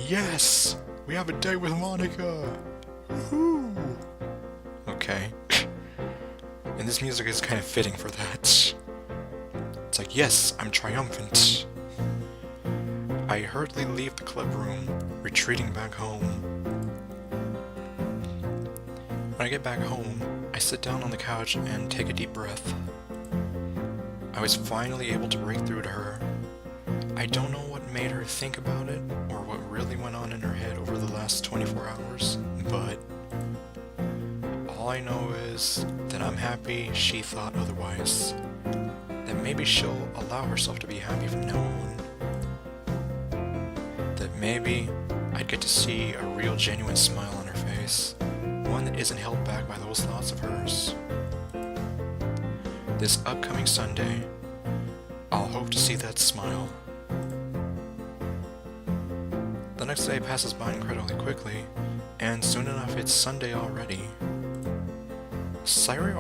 Yes! We have a date with Monika! Woohoo! Okay. And this music is kind of fitting for that. It's like, yes, I'm triumphant. I hurriedly leave the club room, retreating back home. When I get back home, I sit down on the couch and take a deep breath. I was finally able to break through to her. I don't know what made her think about it, or what really went on in her head over the last 24 hours, but all I know is that I'm happy she thought otherwise. That maybe she'll allow herself to be happy from now on. That maybe I'd get to see a real genuine smile on her face, one that isn't held back by those thoughts of hers. This upcoming Sunday, I'll hope to see that smile. The next day passes by incredibly quickly, and soon enough it's Sunday already. Sayori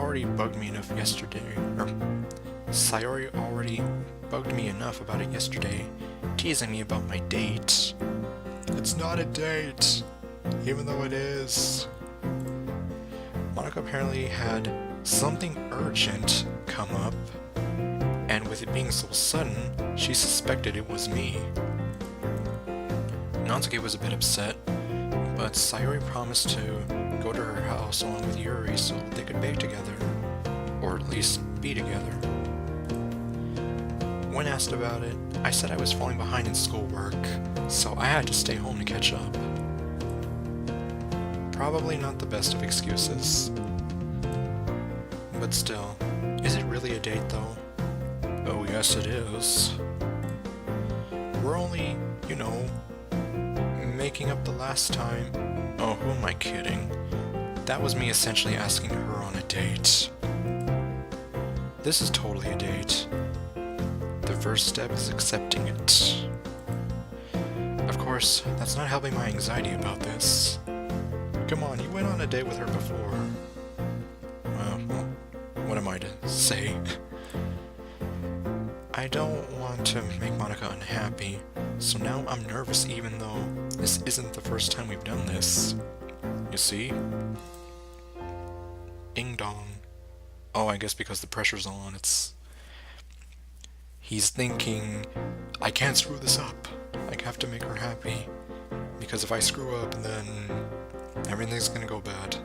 already bugged me enough about it yesterday, teasing me about my date. It's not a date, even though it is. Monika apparently had something urgent come up, and with it being so sudden, she suspected it was me. Natsuki was a bit upset, but Sayori promised to go to her house along with Yuri so they could bake together, or at least be together. When asked about it, I said I was falling behind in schoolwork, so I had to stay home to catch up. Probably not the best of excuses. But still, is it really a date though? Oh yes it is. We're only, making up the last time. Oh, who am I kidding? That was me essentially asking her on a date. This is totally a date. The first step is accepting it. Of course, that's not helping my anxiety about this. Come on, you went on a date with her before. Well, what am I to say? I don't want to make Monika unhappy, so now I'm nervous even though this isn't the first time we've done this. You see? Ding dong. Oh, I guess because the pressure's on, he's thinking, I can't screw this up. I have to make her happy. Because if I screw up, then everything's gonna go bad.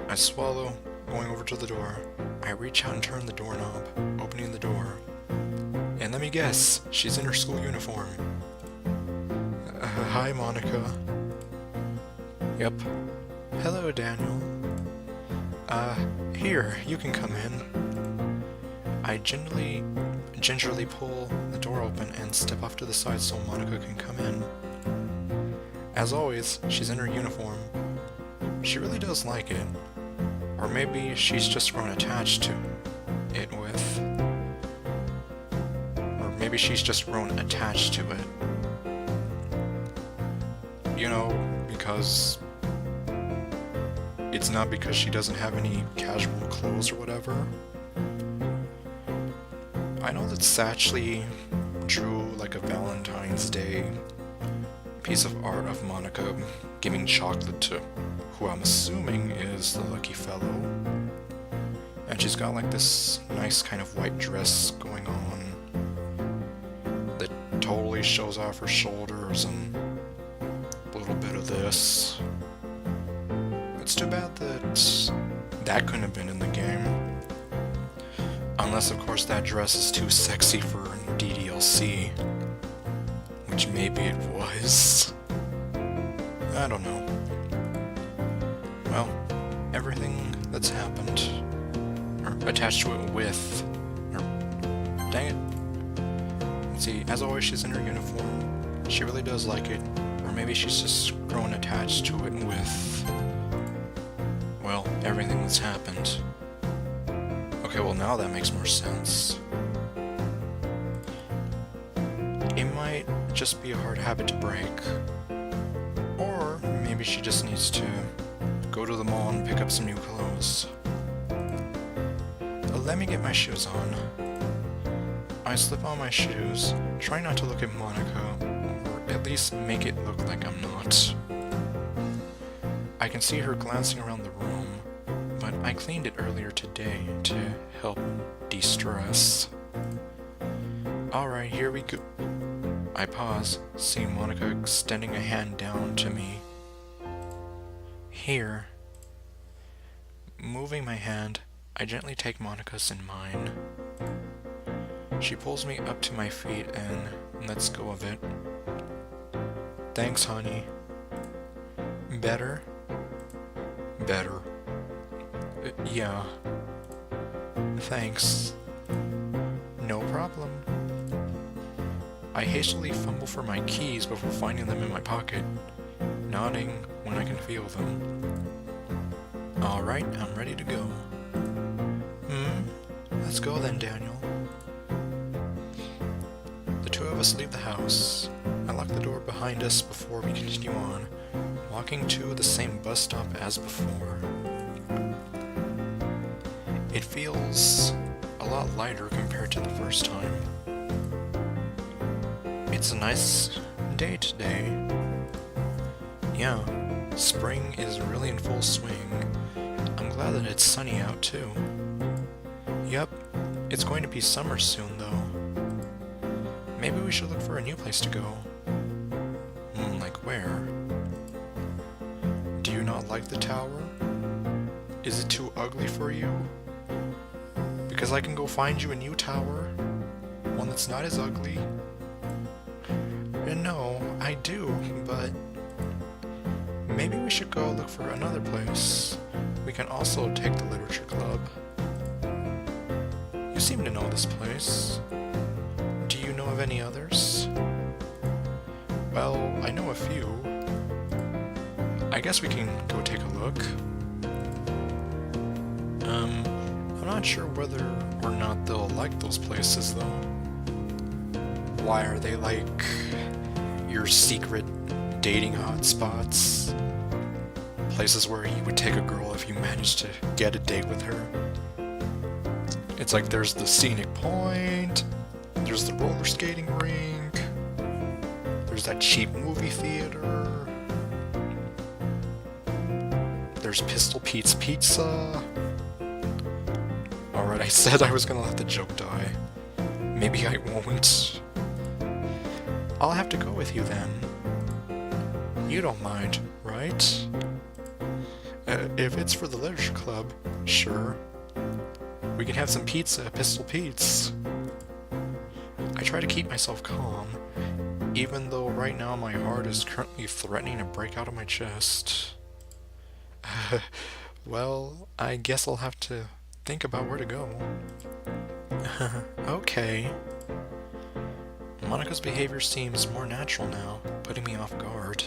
I swallow, going over to the door. I reach out and turn the doorknob, opening the door. And let me guess, she's in her school uniform. Hi, Monika. Yep. Hello, Daniel. Here, you can come in. I gingerly pull the door open and step off to the side so Monika can come in. As always, she's in her uniform. She really does like it. Or maybe she's just grown attached to it with... Or maybe she's just grown attached to it. Because... It's not because she doesn't have any casual clothes or whatever. I know that Satchley drew like a Valentine's Day piece of art of Monika giving chocolate to who I'm assuming is the lucky fellow. And she's got like this nice kind of white dress going on that totally shows off her shoulders and a little bit of this. It's too bad that couldn't have been in the game. Unless, of course, that dress is too sexy for DDLC. Which maybe it was. I don't know. Well, everything that's happened, or attached to it with, or, dang it. Let's see, as always, she's in her uniform. She really does like it. Or maybe she's just grown attached to it with, well, everything that's happened. Okay, well now that makes more sense. It might just be a hard habit to break. Or maybe she just needs to go to the mall and pick up some new clothes. Let me get my shoes on. I slip on my shoes, try not to look at Monika or least make it look like I'm not. I can see her glancing around the room, but I cleaned it earlier today to help de-stress. Alright, here we go. I pause, seeing Monika extending a hand down to me. Here. Moving my hand, I gently take Monika's in mine. She pulls me up to my feet and lets go of it. Thanks, honey. Better? Better. Yeah. Thanks. No problem. I hastily fumble for my keys before finding them in my pocket, nodding when I can feel them. Alright, I'm ready to go. Let's go then, Daniel. The two of us leave the house. I lock the door behind us before we continue on, walking to the same bus stop as before. It feels a lot lighter compared to the first time. It's a nice day today. Yeah, spring is really in full swing. I'm glad that it's sunny out too. Yep, it's going to be summer soon though. Maybe we should look for a new place to go. Like where? Do you not like the tower? Is it too ugly for you? Because I can go find you a new tower, one that's not as ugly. And no, I do, but maybe we should go look for another place. We can also take the literature club. You seem to know this place. Do you know of any others? Well, I know a few. I guess we can go take a look. I'm not sure whether or not they'll like those places though. Why, are they like your secret dating hotspots? Places where you would take a girl if you managed to get a date with her? It's like there's the scenic point, there's the roller skating rink, there's that cheap movie theater, there's Pistol Pete's Pizza. Alright, I said I was gonna let the joke die. Maybe I won't. I'll have to go with you then. You don't mind, right? If it's for the literature club, sure. We can have some pizza at Pistol Pete's. I try to keep myself calm, even though right now my heart is currently threatening to break out of my chest. Well, I guess I'll have to think about where to go. Okay. Monika's behavior seems more natural now, putting me off guard.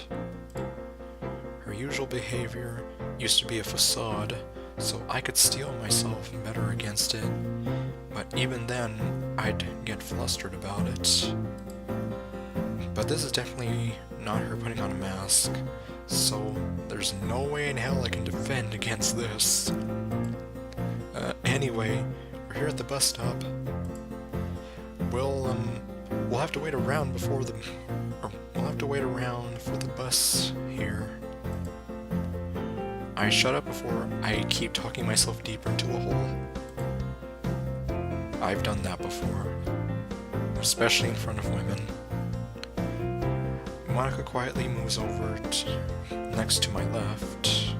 Her usual behavior used to be a facade, so I could steel myself better against it, but even then, I'd get flustered about it. But this is definitely not her putting on a mask, so there's no way in hell I can defend against this. Anyway, we're here at the bus stop. We'll have to wait around for the bus here. I shut up before I keep talking myself deeper into a hole. I've done that before, especially in front of women. Monika quietly moves over next to my left.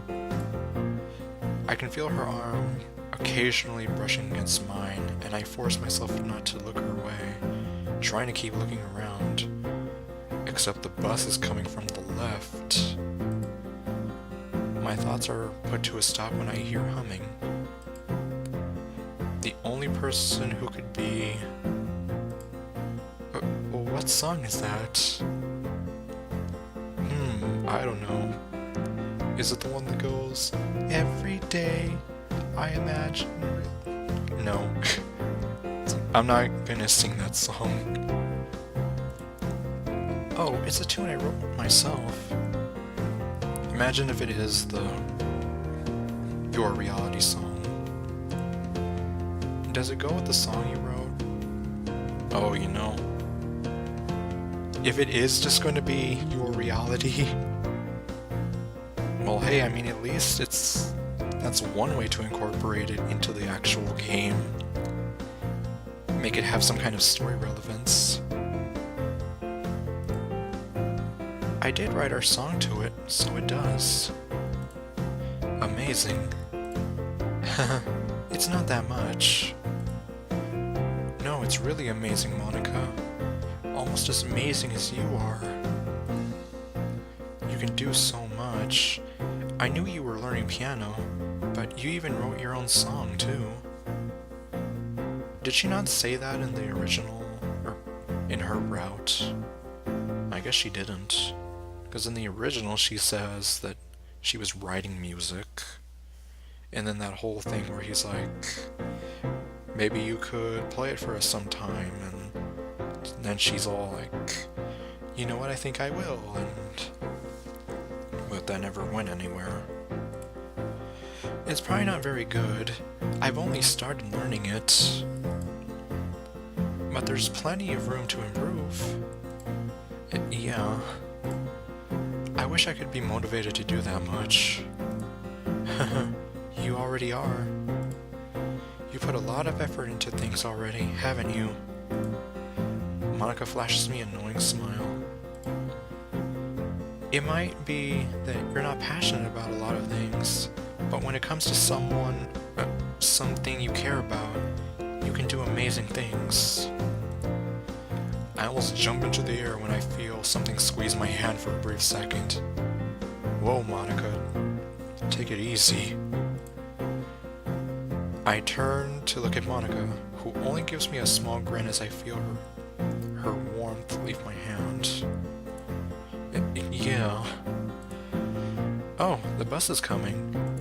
I can feel her arm occasionally brushing against mine, and I force myself not to look her way, trying to keep looking around. Except the bus is coming from the left. My thoughts are put to a stop when I hear humming. The only person who could be... what song is that? I don't know. Is it the one that goes, "Every day I imagine"? No. I'm not gonna sing that song. Oh, it's a tune I wrote myself. Imagine if it is your reality song. Does it go with the song you wrote? Oh, you know. if it is just going to be your reality, well, hey, I mean, at least that's one way to incorporate it into the actual game. Make it have some kind of story relevance. I did write our song to it, so it does. Amazing. It's not that much. No, it's really amazing, Monika. Almost as amazing as you are. You can do so much. I knew you were learning piano, but you even wrote your own song, too. Did she not say that in the original, or in her route? I guess she didn't. Because in the original she says that she was writing music. And then that whole thing where he's like, maybe you could play it for us sometime, and then she's all like, you know what, I think I will, but that never went anywhere. It's probably not very good. I've only started learning it. But there's plenty of room to improve. Yeah. I wish I could be motivated to do that much. You already are. You put a lot of effort into things already, haven't you? Monika flashes me a knowing smile. It might be that you're not passionate about a lot of things, but when it comes to something you care about, you can do amazing things. I almost jump into the air when I feel something squeeze my hand for a brief second. Whoa, Monika. Take it easy. I turn to look at Monika, who only gives me a small grin as I feel her warmth leave my hand. Yeah. Oh, the bus is coming.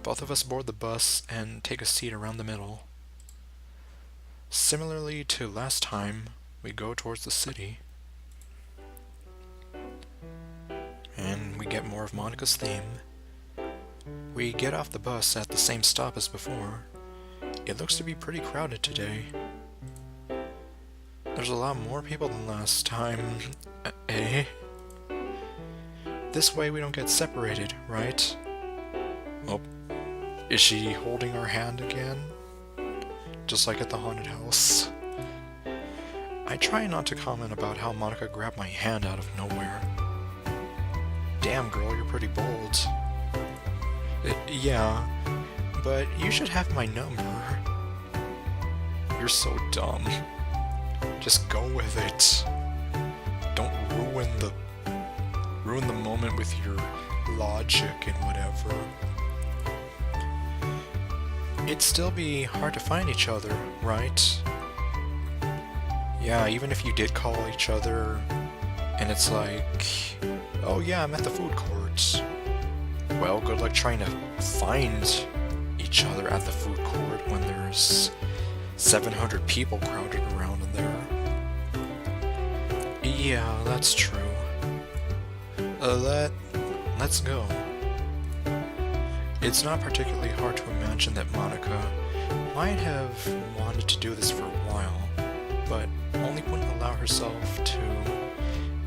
Both of us board the bus and take a seat around the middle. Similarly to last time, we go towards the city. And we get more of Monika's theme. We get off the bus at the same stop as before. It looks to be pretty crowded today. There's a lot more people than last time. Eh? This way we don't get separated, right? Oh. Is she holding our hand again? Just like at the haunted house. I try not to comment about how Monika grabbed my hand out of nowhere. Damn girl, you're pretty bold. Yeah, but you should have my number. You're so dumb. Just go with it. Don't ruin the moment with your logic and whatever. It'd still be hard to find each other, right? Yeah, even if you did call each other and it's like, oh yeah, I'm at the food court. Well, good luck trying to find each other at the food court when there's 700 people crowded around in there. Yeah, that's true. Let's go. It's not particularly hard to imagine that Monika might have wanted to do this for a while, but only wouldn't allow herself to,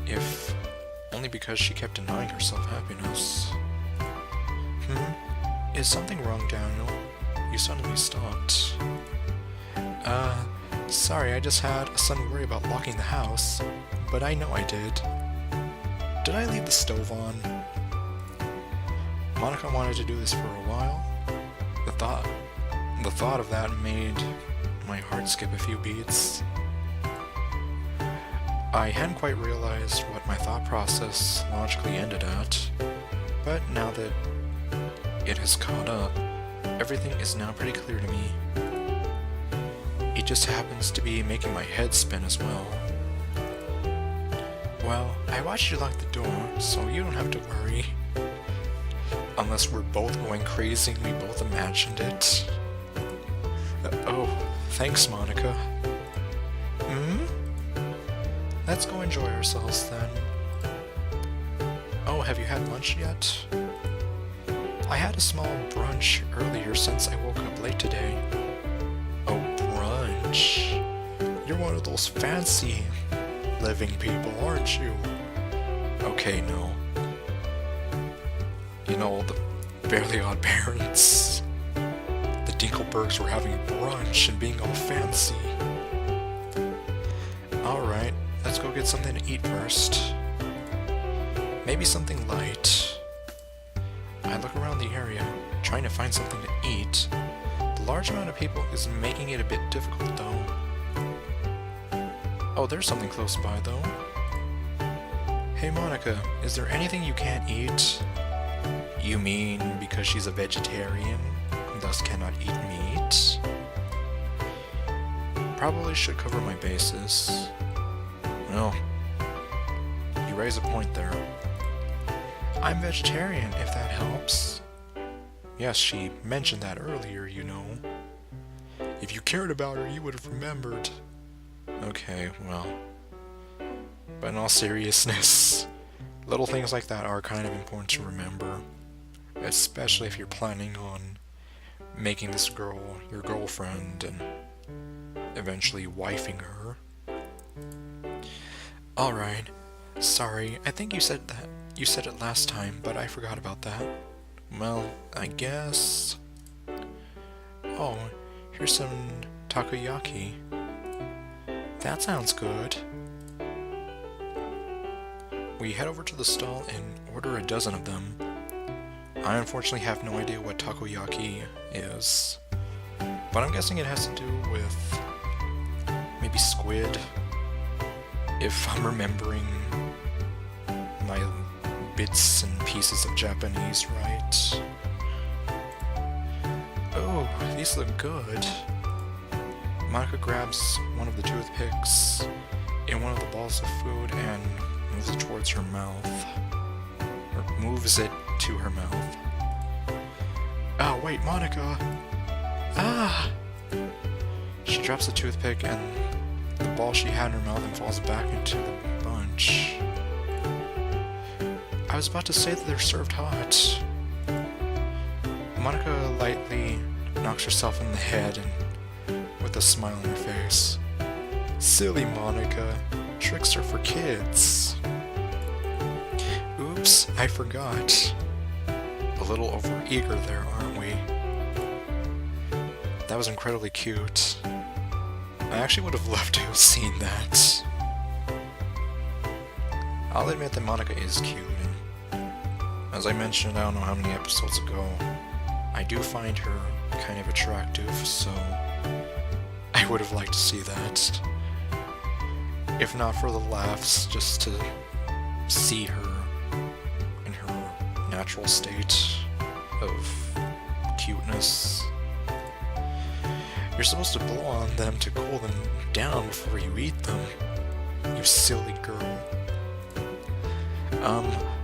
if only because she kept denying herself happiness. Is something wrong, Daniel? You suddenly stopped. Sorry, I just had a sudden worry about locking the house, but I know I did. Did I leave the stove on? Monika wanted to do this for a while. The thought of that made my heart skip a few beats. I hadn't quite realized what my thought process logically ended at, but now that it has caught up, everything is now pretty clear to me. It just happens to be making my head spin as well. Well, I watched you lock the door, so you don't have to worry. Unless we're both going crazy and we both imagined it. Oh, thanks, Monika. Let's go enjoy ourselves then. Oh, have you had lunch yet? I had a small brunch earlier since I woke up late today. Oh, brunch. You're one of those fancy living people, aren't you? Okay, no. You know, the Fairly Odd Parents. The Dinkelbergs were having brunch and being all fancy. Alright, let's go get something to eat first. Maybe something light. I look around the area, trying to find something to eat. The large amount of people is making it a bit difficult, though. Oh, there's something close by, though. Hey, Monika, is there anything you can't eat? You mean because she's a vegetarian, and thus cannot eat meat? Probably should cover my bases. Well, you raise a point there. I'm vegetarian, if that helps. Yes, she mentioned that earlier, you know. If you cared about her, you would have remembered. Okay, well. But in all seriousness, little things like that are kind of important to remember. Especially if you're planning on making this girl your girlfriend and eventually wifing her. Alright. Sorry, I think you said it last time, but I forgot about that. Well, I guess... Oh, here's some takoyaki. That sounds good. We head over to the stall and order a dozen of them. I unfortunately have no idea what takoyaki is, but I'm guessing it has to do with maybe squid, if I'm remembering my bits and pieces of Japanese right. Oh, these look good. Monika grabs one of the toothpicks in one of the balls of food and moves it towards her mouth. Or moves it to her mouth. Oh, wait, Monika! Ah! She drops the toothpick and the ball she had in her mouth and falls back into the bunch. I was about to say that they're served hot. Monika lightly knocks herself in the head and with a smile on her face. Silly Monika. Tricks are for kids. Oops, I forgot. A little overeager there, aren't we? That was incredibly cute. I actually would have loved to have seen that. I'll admit that Monika is cute, and as I mentioned, I don't know how many episodes ago, I do find her kind of attractive, so I would have liked to see that. If not for the laughs, just to see her in her natural state of cuteness. You're supposed to blow on them to cool them down before you eat them, you silly girl.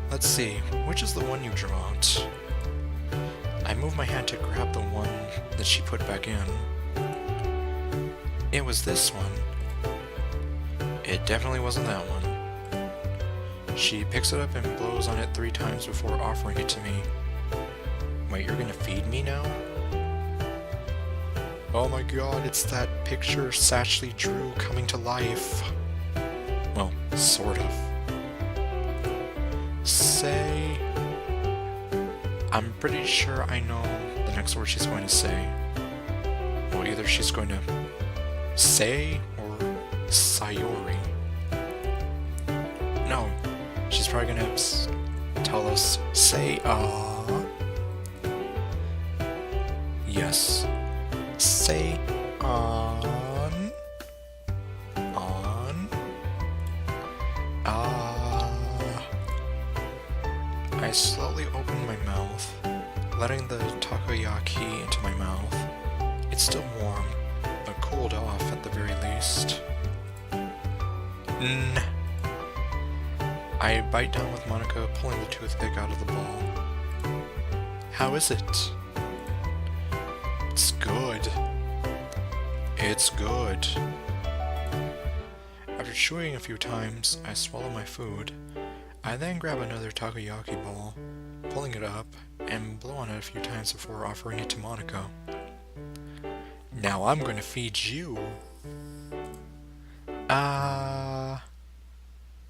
Let's see, which is the one you dropped? I move my hand to grab the one that she put back in. It was this one. It definitely wasn't that one. She picks it up and blows on it 3 times before offering it to me. Wait, you're gonna feed me now? Oh my god, it's that picture Satchley drew coming to life. Well, sort of. Say... I'm pretty sure I know the next word she's going to say. Well, either she's going to say or sayori. No, she's probably going to tell us, say, Yes. Say, on. I slowly open my mouth, letting the takoyaki into my mouth. It's still warm, but cooled off at the very least. I bite down with Monika, pulling the toothpick out of the ball. How is it? It's good. It's good. After chewing a few times, I swallow my food. I then grab another takoyaki ball, pulling it up, and blow on it a few times before offering it to Monika. Now I'm going to feed you.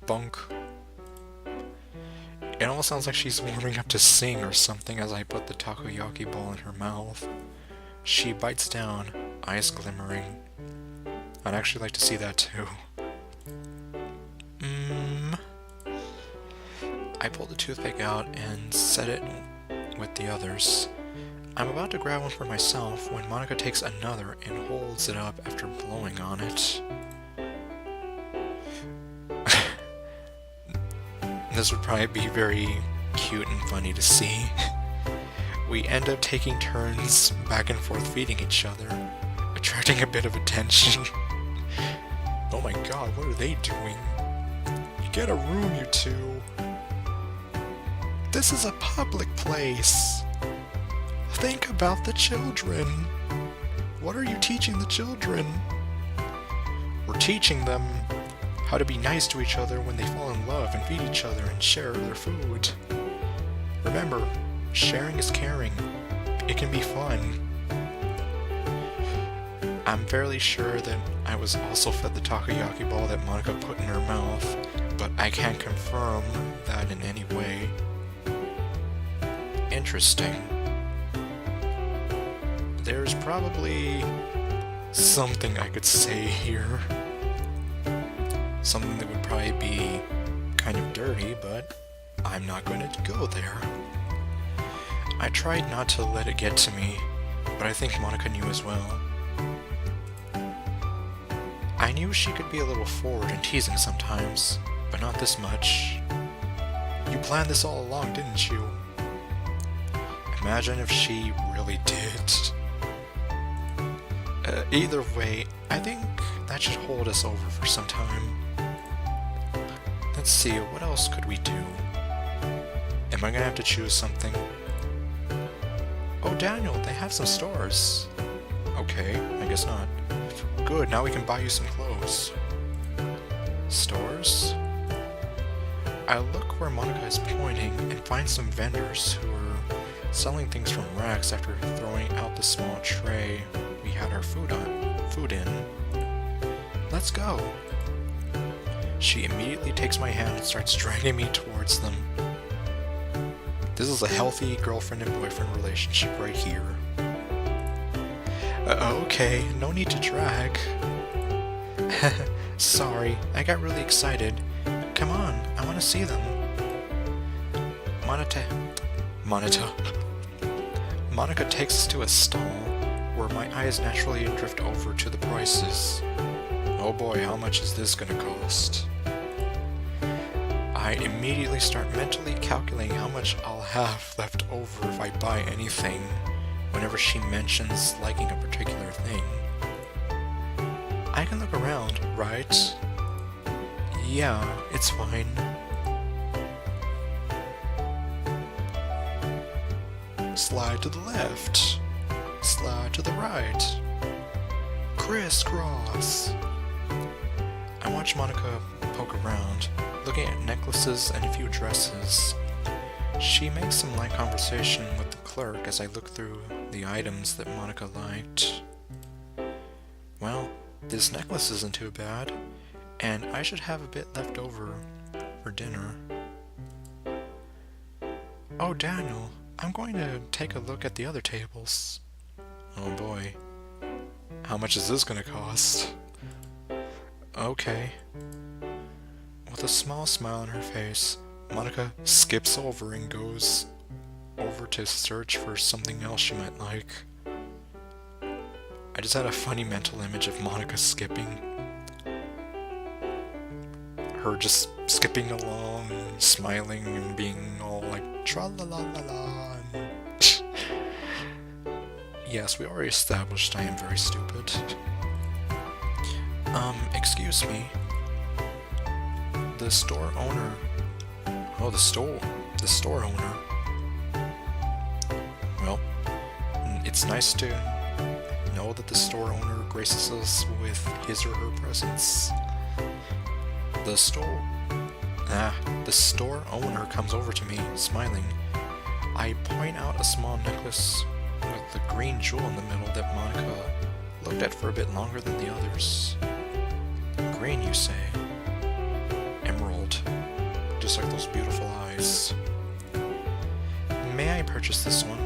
bunk. It almost sounds like she's warming up to sing or something as I put the takoyaki ball in her mouth. She bites down, eyes glimmering. I'd actually like to see that too. I pull the toothpick out and set it with the others. I'm about to grab one for myself when Monika takes another and holds it up after blowing on it. This would probably be very cute and funny to see. We end up taking turns back and forth feeding each other, attracting a bit of attention. Oh my god, what are they doing? You get a room, you two. This is a public place. Think about the children. What are you teaching the children? We're teaching them how to be nice to each other when they fall in love and feed each other and share their food. Remember, sharing is caring. It can be fun. I'm fairly sure that I was also fed the takoyaki ball that Monika put in her mouth, but I can't confirm that in any way. Interesting. There's probably something I could say here. Something that would probably be kind of dirty, but I'm not going to go there. I tried not to let it get to me, but I think Monika knew as well. I knew she could be a little forward and teasing sometimes, but not this much. You planned this all along, didn't you? Imagine if she really did. Either way, I think that should hold us over for some time. Let's see, what else could we do? Am I gonna have to choose something? Oh, Daniel, they have some stores. Okay, I guess not. Good, now we can buy you some clothes. Stores? I look where Monika is pointing and find some vendors who are selling things from racks after throwing out the small tray we had our food in. Let's go. She immediately takes my hand and starts dragging me towards them. This is a healthy girlfriend and boyfriend relationship right here. Okay, no need to drag. Sorry, I got really excited. Come on, I want to see them. Monika takes us to a stall where my eyes naturally drift over to the prices. Oh boy, how much is this gonna cost? I immediately start mentally calculating how much I'll have left over if I buy anything whenever she mentions liking a particular thing. I can look around, right? Yeah, it's fine. Slide to the left. Slide to the right. Crisscross. I watch Monika poke around, looking at necklaces and a few dresses. She makes some light conversation with the clerk as I look through the items that Monika liked. Well, this necklace isn't too bad, and I should have a bit left over for dinner. Oh, Daniel, I'm going to take a look at the other tables. Oh boy. How much is this going to cost? Okay. With a small smile on her face, Monika skips over and goes over to search for something else she might like. I just had a funny mental image of Monika skipping. Her just skipping along, smiling and being all like tra-la-la-la-la. Yes, we already established I am very stupid. Excuse me. The store owner. Oh, the store owner. Well, it's nice to know that the store owner graces us with his or her presence. The store owner comes over to me, smiling. I point out a small necklace with the green jewel in the middle that Monika looked at for a bit longer than the others. Green, you say? Emerald. just like those beautiful eyes. May I purchase this one?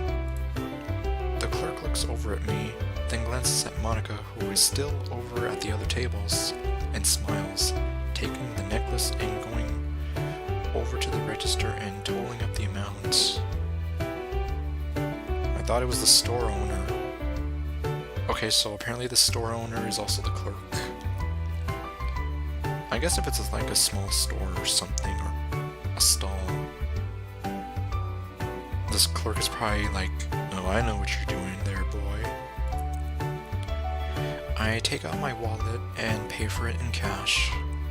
The clerk looks over at me, then glances at Monika, who is still over at the other tables, and smiles, taking the necklace and going over to the register and totaling up the amount. I thought it was the store owner. Okay, so apparently the store owner is also the clerk. I guess if it's like a small store or something, or a stall, this clerk is probably like, oh, I know what you're doing there, boy. I take out my wallet and pay for it in cash.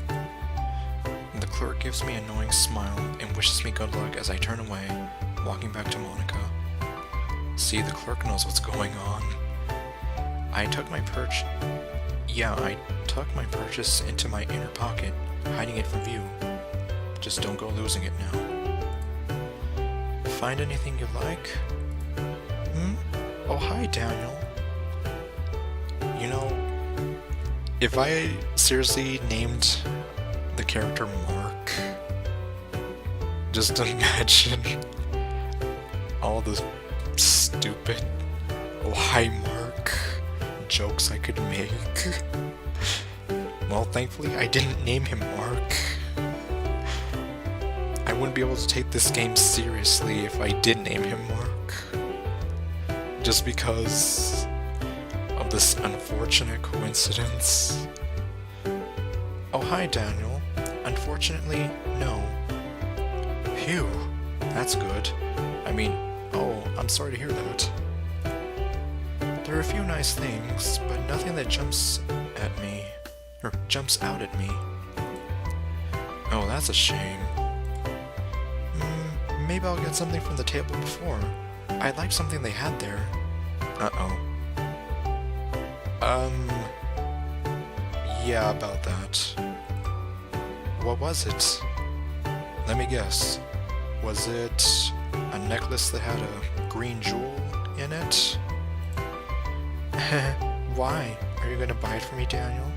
The clerk gives me a knowing smile and wishes me good luck as I turn away, walking back to Monika. See, the clerk knows what's going on. I tuck my purchase into my inner pocket, hiding it from view. Just don't go losing it now. Find anything you like? Oh, hi, Daniel. You know, if I seriously named the character Mark, just imagine all the stupid, oh, hi, Mark jokes I could make. Well, thankfully, I didn't name him Mark. I wouldn't be able to take this game seriously if I did name him Mark. Just because of this unfortunate coincidence. Oh, hi, Daniel. Unfortunately, no. Phew, that's good. I mean, oh, I'm sorry to hear that. There are a few nice things, but nothing that jumps out at me. Oh, that's a shame. Maybe I'll get something from the table before. I liked something they had there. Yeah, about that. What was it? Let me guess. Was it a necklace that had a green jewel in it? Why? Are you gonna buy it for me, Daniel?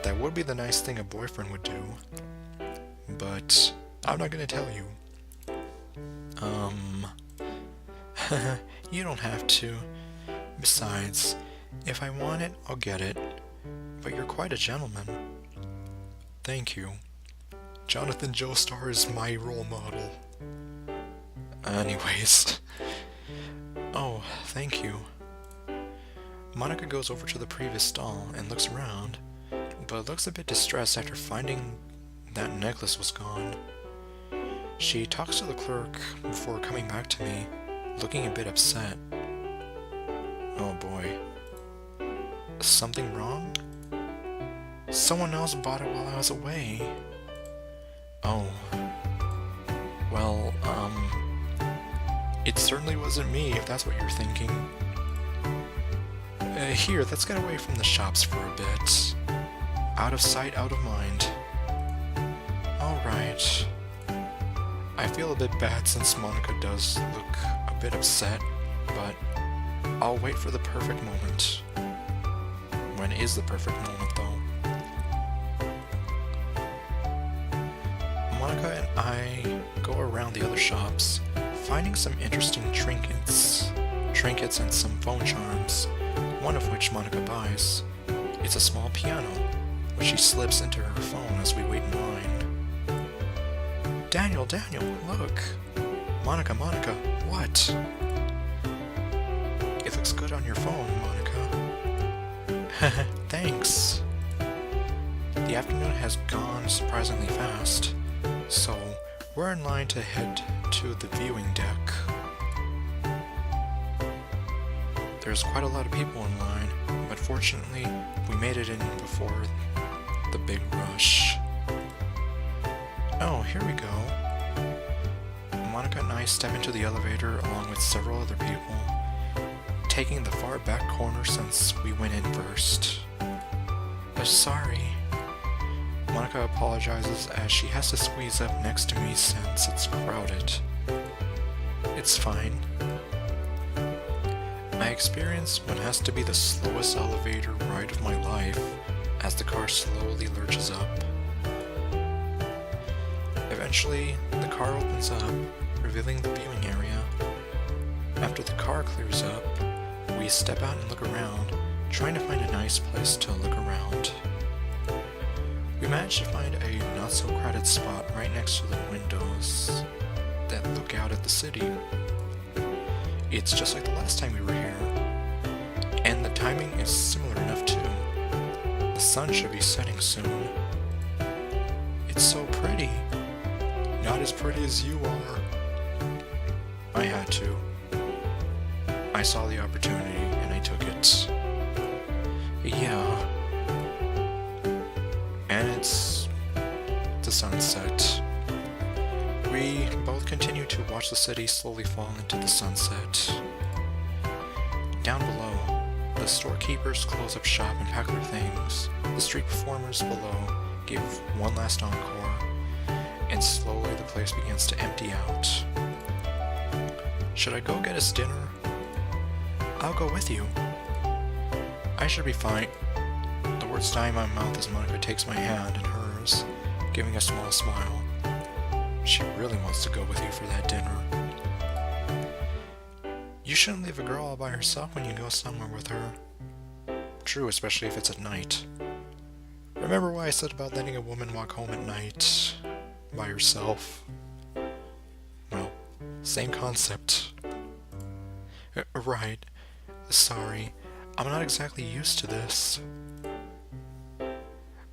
That would be the nice thing a boyfriend would do. But I'm not gonna tell you. You don't have to. Besides, if I want it, I'll get it. But you're quite a gentleman. Thank you. Jonathan Joestar is my role model. Anyways. Oh, thank you. Monika goes over to the previous stall and looks around, but looks a bit distressed after finding that necklace was gone. She talks to the clerk before coming back to me, looking a bit upset. Oh boy. Something wrong? Someone else bought it while I was away. Oh. Well, it certainly wasn't me, if that's what you're thinking. Here, let's get away from the shops for a bit. Out of sight, out of mind. Alright. I feel a bit bad since Monika does look a bit upset, but I'll wait for the perfect moment. When is the perfect moment, though? Monika and I go around the other shops, finding some interesting trinkets and some phone charms, one of which Monika buys. It's a small piano, which she slips into her phone as we wait in line. Daniel, look! Monika, what? It looks good on your phone, Monika. Thanks. The afternoon has gone surprisingly fast, so we're in line to head to the viewing deck. There's quite a lot of people in line, but fortunately, we made it in before the big rush. Oh, here we go. Monika and I step into the elevator along with several other people, taking the far back corner since we went in first. Sorry. Monika apologizes as she has to squeeze up next to me since it's crowded. It's fine. I experience what has to be the slowest elevator ride of my life as the car slowly lurches up. Eventually, the car opens up, revealing the viewing area. After the car clears up, we step out and look around, trying to find a nice place to look around. We manage to find a not-so-crowded spot right next to the windows that look out at the city. It's just like the last time we were here, and the timing is similar enough too. The sun should be setting soon. It's so pretty. Not as pretty as you are. I had to. I saw the opportunity and I took it. Yeah. And it's the sunset. We both continue to watch the city slowly fall into the sunset. Down below, the storekeepers close up shop and pack their things. The street performers below give one last encore, and slowly the place begins to empty out. Should I go get us dinner? I'll go with you. I should be fine. The words die in my mouth as Monika takes my hand in hers, giving a small smile. She really wants to go with you for that dinner. You shouldn't leave a girl all by herself when you go somewhere with her. True, especially if it's at night. Remember what I said about letting a woman walk home at night by herself? Well, same concept. Right. Sorry, I'm not exactly used to this.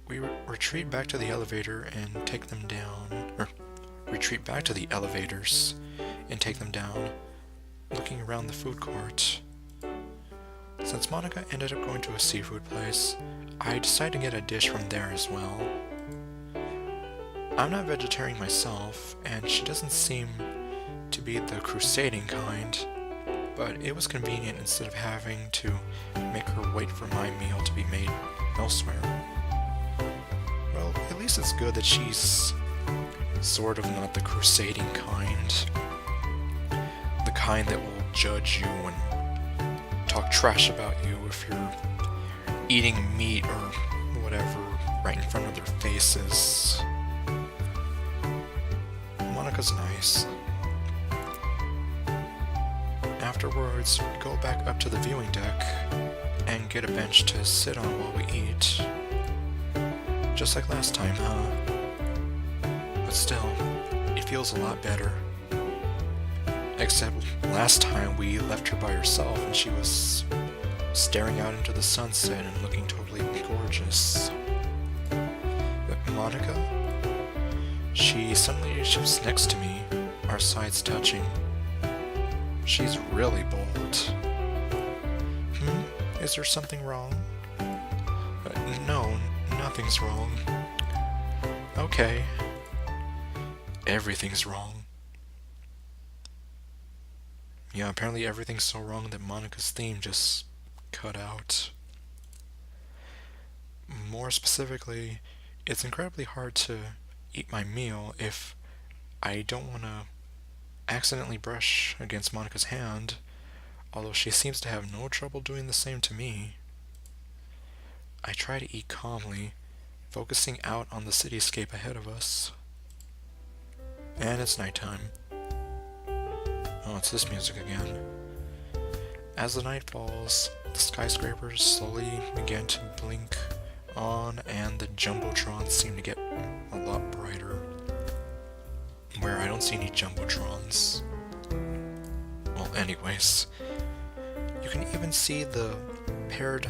We retreat back to the elevator and take them down. Retreat back to the elevators and take them down, looking around the food court. Since Monika ended up going to a seafood place, I decided to get a dish from there as well. I'm not vegetarian myself, and she doesn't seem to be the crusading kind, but it was convenient instead of having to make her wait for my meal to be made elsewhere. Well, at least it's good that she's sort of not the crusading kind. The kind that will judge you and talk trash about you if you're eating meat or whatever right in front of their faces. Monika's nice. Afterwards, we go back up to the viewing deck and get a bench to sit on while we eat. Just like last time, huh? But still, it feels a lot better. Except last time we left her by herself and she was staring out into the sunset and looking totally gorgeous. But Monika? She suddenly shifts next to me, our sides touching. She's really bold. Is there something wrong? No, nothing's wrong. Okay. Everything's wrong. Yeah, apparently everything's so wrong that Monika's theme just cut out. More specifically, it's incredibly hard to eat my meal if I don't want to accidentally brush against Monika's hand, although she seems to have no trouble doing the same to me. I try to eat calmly, focusing out on the cityscape ahead of us. And it's nighttime. Oh, it's this music again. As the night falls, the skyscrapers slowly begin to blink on, and the jumbotrons seem to get a lot brighter. Where I don't see any jumbotrons. Well, anyways, you can even see the paired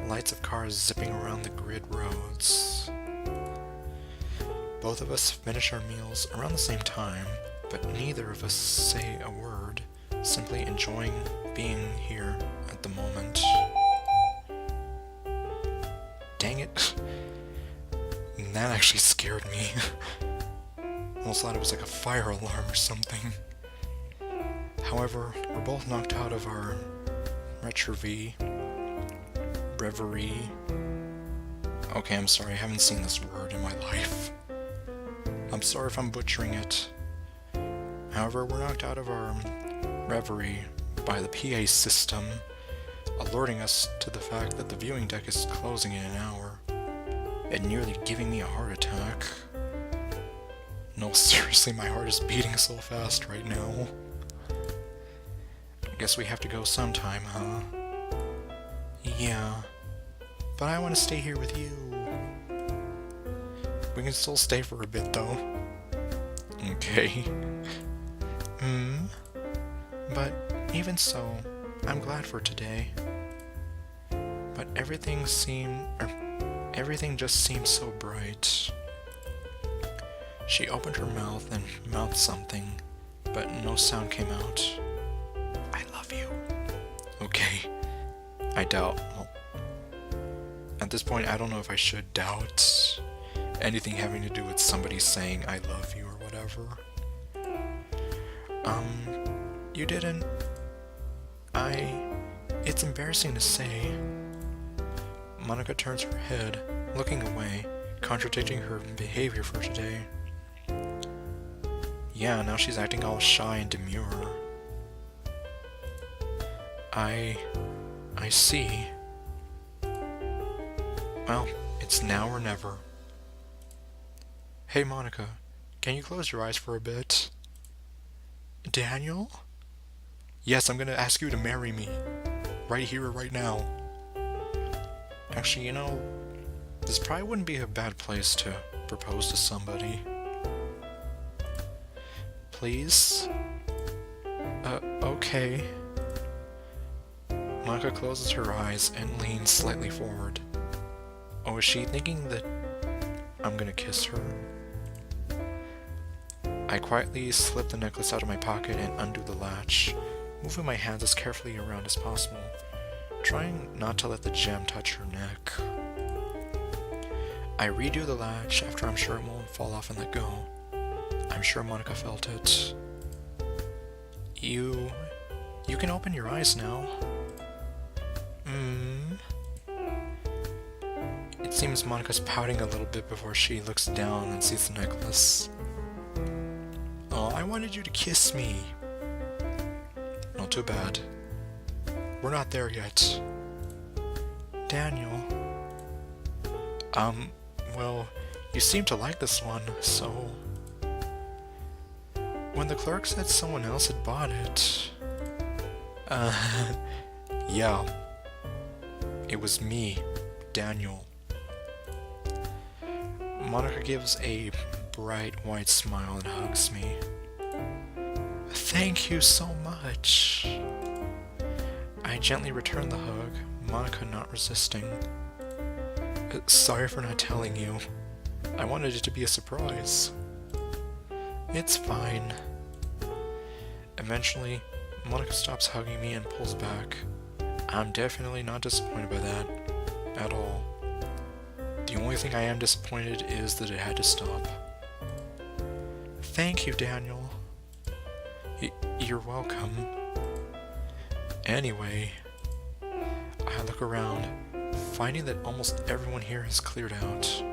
lights of cars zipping around the grid roads. Both of us finish our meals around the same time, but neither of us say a word, simply enjoying being here at the moment. Dang it. That actually scared me. Almost thought it was like a fire alarm or something. However, we're both knocked out of our reverie. Okay, I'm sorry, I haven't seen this word in my life. I'm sorry if I'm butchering it. However, we're knocked out of our reverie by the PA system, alerting us to the fact that the viewing deck is closing in an hour, and nearly giving me a heart attack. No seriously, my heart is beating so fast right now. I guess we have to go sometime, huh? Yeah. But I want to stay here with you. We can still stay for a bit, though. Okay. But even so, I'm glad for today. But everything just seemed so bright. She opened her mouth and mouthed something, but no sound came out. I love you. Okay. I doubt. Well, at this point, I don't know if I should doubt anything having to do with somebody saying I love you or whatever. You didn't... It's embarrassing to say. Monika turns her head, looking away, contradicting her behavior for today. Yeah, now she's acting all shy and demure. I see. Well, it's now or never. Hey Monika, can you close your eyes for a bit? Daniel? Yes, I'm gonna ask you to marry me. Right here or right now. Actually, you know, this probably wouldn't be a bad place to propose to somebody. Please? Okay. Monika closes her eyes and leans slightly forward. Oh, is she thinking that I'm gonna kiss her? I quietly slip the necklace out of my pocket and undo the latch, moving my hands as carefully around as possible, trying not to let the gem touch her neck. I redo the latch after I'm sure it won't fall off and let go. I'm sure Monika felt it. You can open your eyes now. It seems Monika's pouting a little bit before she looks down and sees the necklace. Oh, I wanted you to kiss me. Not too bad. We're not there yet. Daniel. Well, you seem to like this one, so... When the clerk said someone else had bought it... yeah. It was me, Daniel. Monika gives a bright white smile and hugs me. Thank you so much. I gently return the hug, Monika not resisting. Sorry for not telling you. I wanted it to be a surprise. It's fine. Eventually, Monika stops hugging me and pulls back. I'm definitely not disappointed by that, at all. The only thing I am disappointed is that it had to stop. Thank you, Daniel. You're welcome. Anyway, I look around, finding that almost everyone here has cleared out.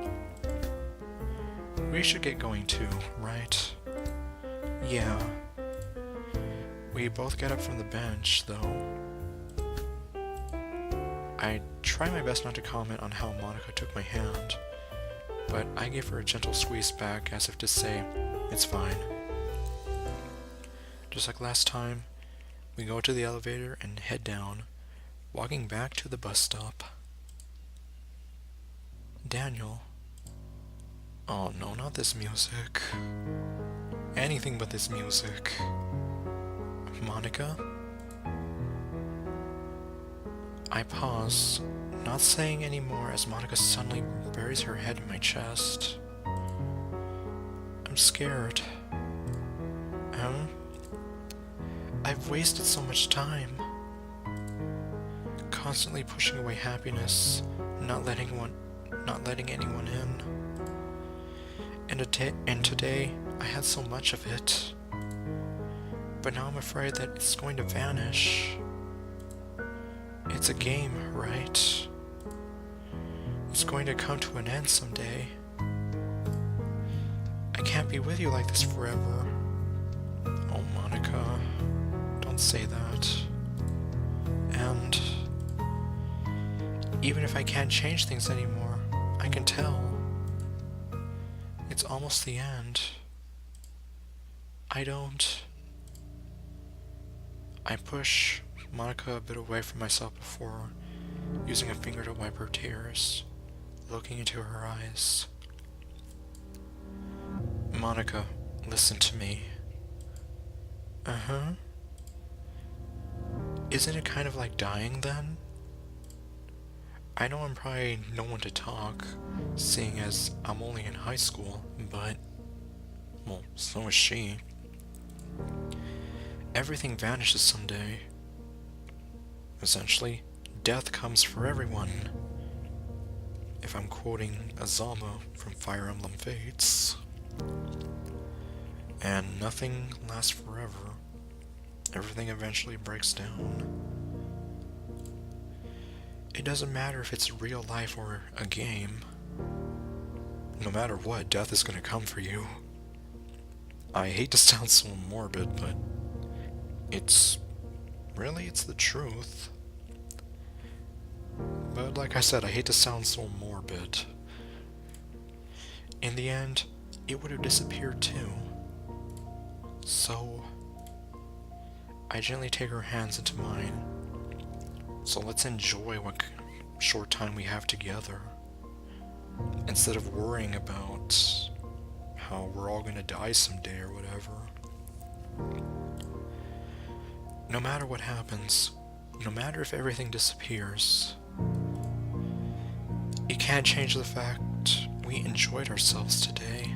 We should get going too, right? Yeah. We both get up from the bench, though. I try my best not to comment on how Monika took my hand, but I give her a gentle squeeze back as if to say, it's fine. Just like last time, we go to the elevator and head down, walking back to the bus stop. Daniel. Oh no, not this music. Anything but this music. Monika? I pause, not saying any more as Monika suddenly buries her head in my chest. I'm scared. I've wasted so much time. Constantly pushing away happiness, not letting anyone in. And today, I had so much of it. But now I'm afraid that it's going to vanish. It's a game, right? It's going to come to an end someday. I can't be with you like this forever. Oh, Monika, don't say that. And even if I can't change things anymore, I can tell. It's almost the end. I don't... I push Monika a bit away from myself before using a finger to wipe her tears, looking into her eyes. Monika, listen to me. Uh-huh. Isn't it kind of like dying then? I know I'm probably no one to talk, seeing as I'm only in high school, but... well, so is she. Everything vanishes someday. Essentially, death comes for everyone. If I'm quoting Azama from Fire Emblem Fates. And nothing lasts forever. Everything eventually breaks down. It doesn't matter if it's real life or a game. No matter what, death is gonna come for you. I hate to sound so morbid, but it's the truth. But like I said, I hate to sound so morbid. In the end, it would have disappeared too. So, I gently take her hands into mine. So let's enjoy what short time we have together, instead of worrying about how we're all gonna die someday or whatever. No matter what happens, no matter if everything disappears, it can't change the fact we enjoyed ourselves today.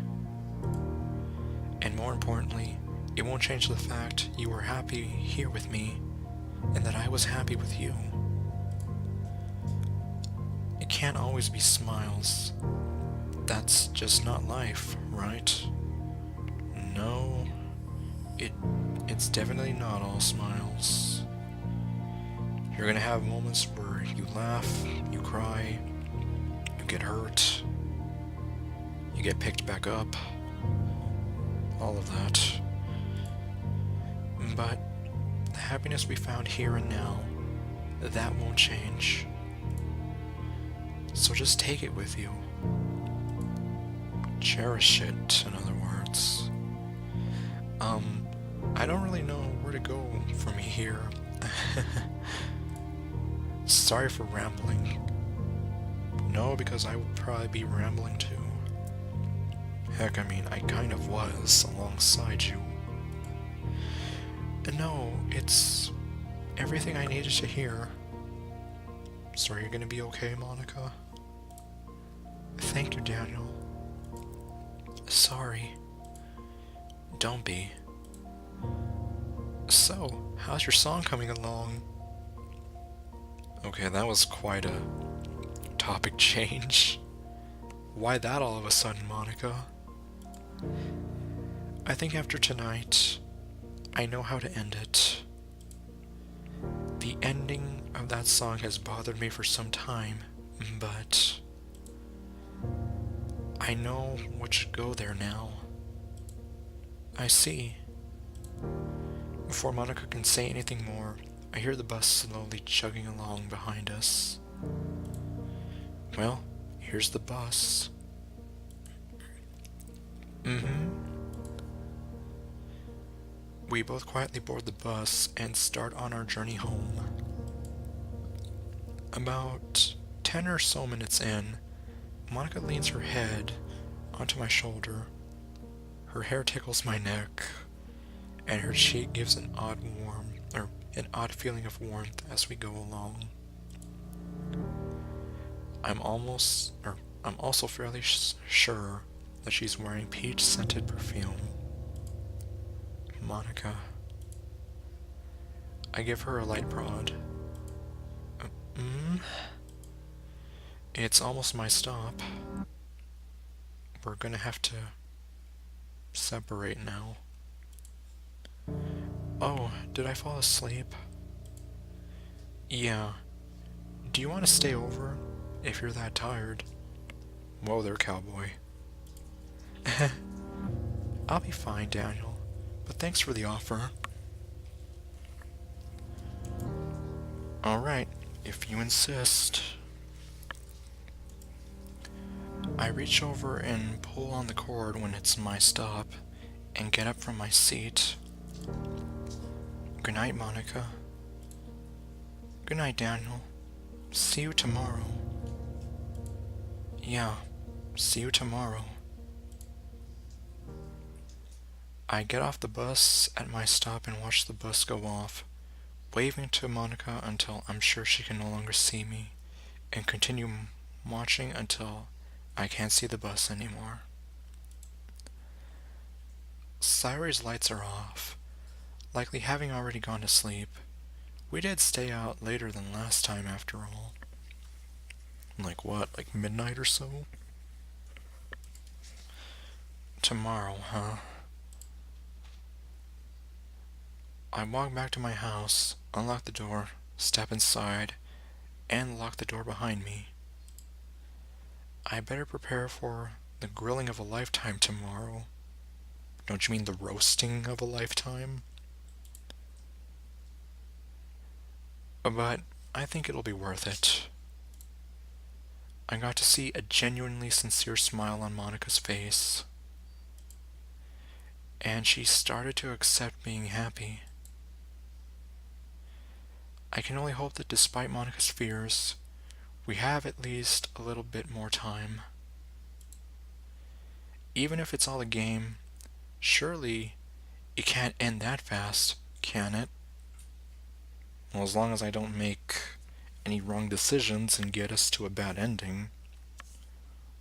And more importantly, it won't change the fact you were happy here with me, and that I was happy with you. It can't always be smiles. That's just not life, right? No, it's definitely not all smiles. You're gonna have moments where you laugh, you cry, you get hurt, you get picked back up, all of that. But the happiness we found here and now, that won't change. So just take it with you. Cherish it, in other words. I don't really know where to go from here. Sorry for rambling. No, because I would probably be rambling too. Heck, I mean, I kind of was alongside you. And no, it's everything I needed to hear. So are you gonna be okay, Monika? Thank you, Daniel. Sorry. Don't be. So, how's your song coming along? Okay, that was quite a topic change. Why that all of a sudden, Monika? I think after tonight, I know how to end it. The ending of that song has bothered me for some time, but I know what should go there now. I see. Before Monika can say anything more, I hear the bus slowly chugging along behind us. Well, here's the bus. We both quietly board the bus and start on our journey home. About 10 or so minutes in, Monika leans her head onto my shoulder. Her hair tickles my neck, and her cheek gives an odd feeling of warmth as we go along. I'm also fairly sure that she's wearing peach-scented perfume. Monika. I give her a light prod. It's almost my stop. We're gonna have to separate now. Oh, did I fall asleep? Yeah. Do you want to stay over if you're that tired? Whoa there, cowboy. I'll be fine, Daniel, but thanks for the offer. Alright, if you insist. I reach over and pull on the cord when it's my stop, and get up from my seat. Good night, Monika. Good night, Daniel. See you tomorrow. Yeah, see you tomorrow. I get off the bus at my stop and watch the bus go off, waving to Monika until I'm sure she can no longer see me, and continue watching until I can't see the bus anymore. Cyrie's lights are off, likely having already gone to sleep. We did stay out later than last time after all. Like what, like midnight or so? Tomorrow, huh? I walk back to my house, unlock the door, step inside, and lock the door behind me. I better prepare for the grilling of a lifetime tomorrow. Don't you mean the roasting of a lifetime? But I think it'll be worth it. I got to see a genuinely sincere smile on Monika's face, and she started to accept being happy. I can only hope that despite Monika's fears, we have at least a little bit more time. Even if it's all a game, surely it can't end that fast, can it? Well, as long as I don't make any wrong decisions and get us to a bad ending.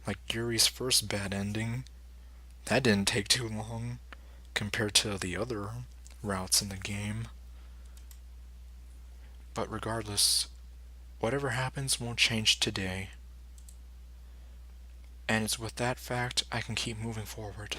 Like Yuri's first bad ending. That didn't take too long compared to the other routes in the game. But regardless, whatever happens won't change today. And it's with that fact I can keep moving forward.